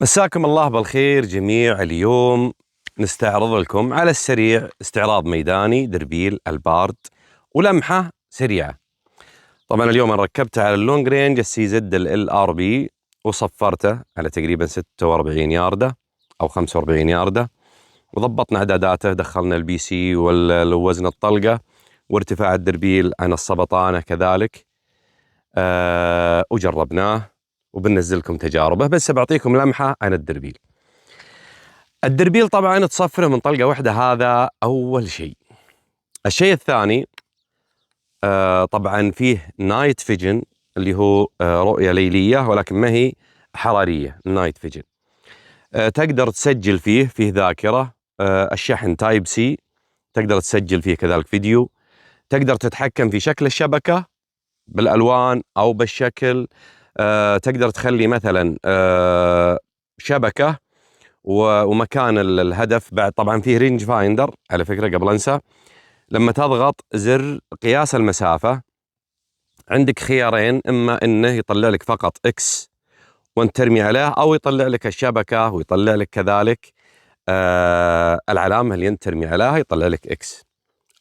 مساكم الله بالخير جميع. اليوم نستعرض لكم على السريع استعراض ميداني دربيل البارد ولمحة سريعة. طبعا اليوم انا ركبته على اللونج رينج السي زد LRB وصفرته على تقريبا 46 ياردة او 45 ياردة، وضبطنا اعداداته، دخلنا البي سي ووزن الطلقة وارتفاع الدربيل عن السبطانة كذلك. وجربناه وبنزل لكم تجاربه، بس بعطيكم لمحة عن الدربيل. الدربيل طبعا تصفره من طلقة واحدة، هذا أول شيء. الشيء الثاني طبعا فيه نايت فيجن اللي هو رؤية ليلية ولكن ما هي حرارية. نايت فيجن تقدر تسجل فيه ذاكرة. الشحن تايب سي تقدر تسجل فيه كذلك فيديو. تقدر تتحكم في شكل الشبكة بالألوان أو بالشكل. تقدر تخلي مثلا شبكة ومكان الهدف. بعد طبعا فيه رينج فايندر على فكرة قبل أنسى، لما تضغط زر قياس المسافة عندك خيارين، إما إنه يطلع لك فقط إكس وانت ترمي عليه، أو يطلع لك الشبكة ويطلع لك كذلك العلامة اللي انت ترمي عليها، يطلع لك إكس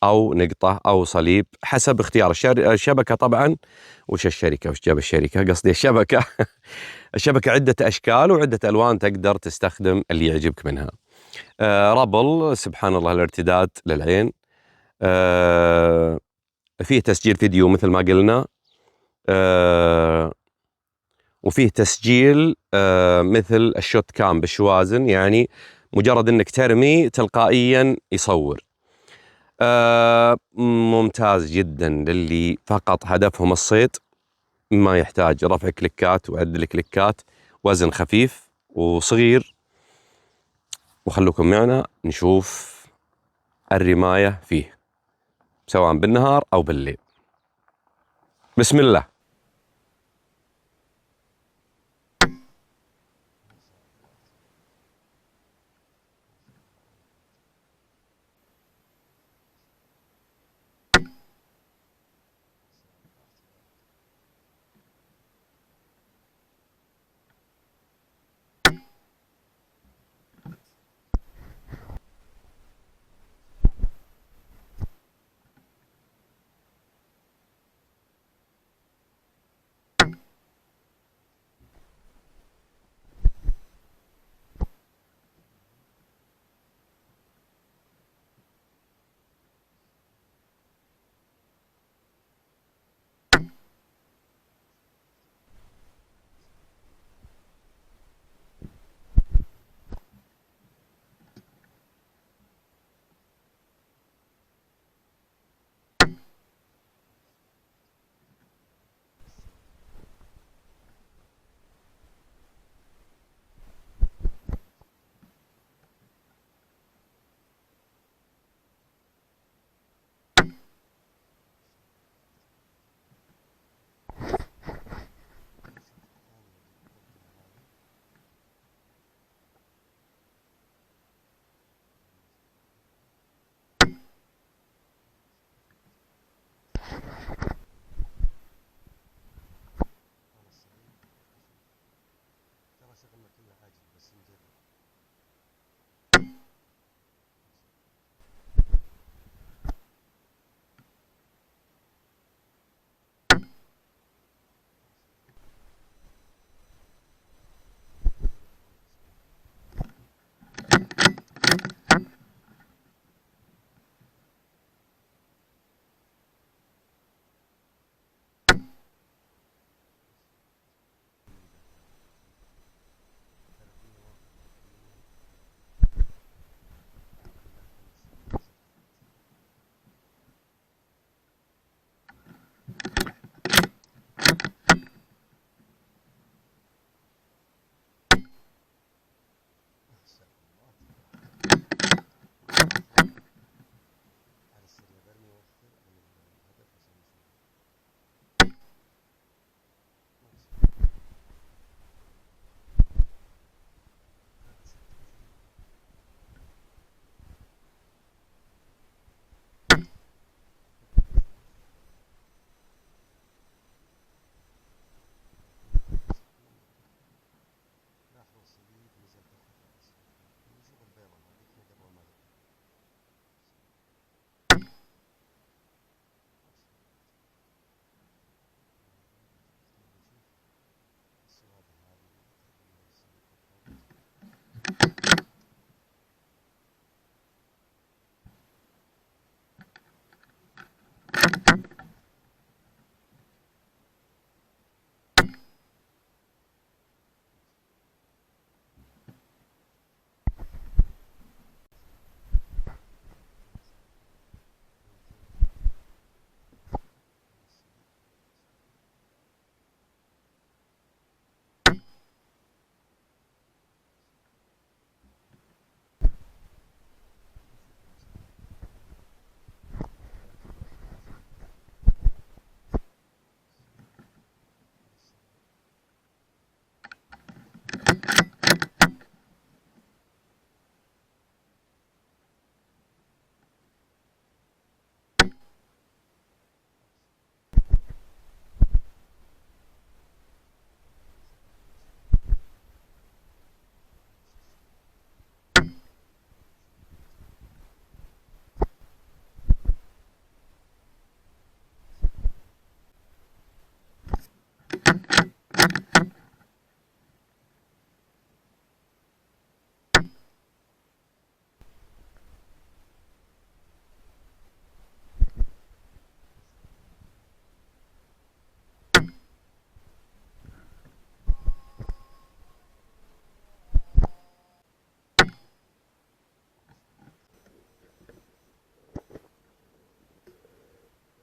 أو نقطة أو صليب حسب اختيار الشبكة. طبعا وش الشركة، وش جاب الشركة، قصدي الشبكة الشبكة عدة أشكال وعدة ألوان، تقدر تستخدم اللي يعجبك منها. ربل سبحان الله الارتداد للعين. فيه تسجيل فيديو مثل ما قلنا، وفيه تسجيل مثل الشوت كام بالشوازن، يعني مجرد انك ترمي تلقائيا يصور. ممتاز جدا للي فقط هدفهم الصيد، ما يحتاج رفع كليكات وعدل كليكات، وزن خفيف وصغير. وخلوكم معنا نشوف الرماية فيه سواء بالنهار أو بالليل. بسم الله.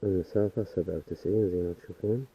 المسافة 97 زي ما تشوفون.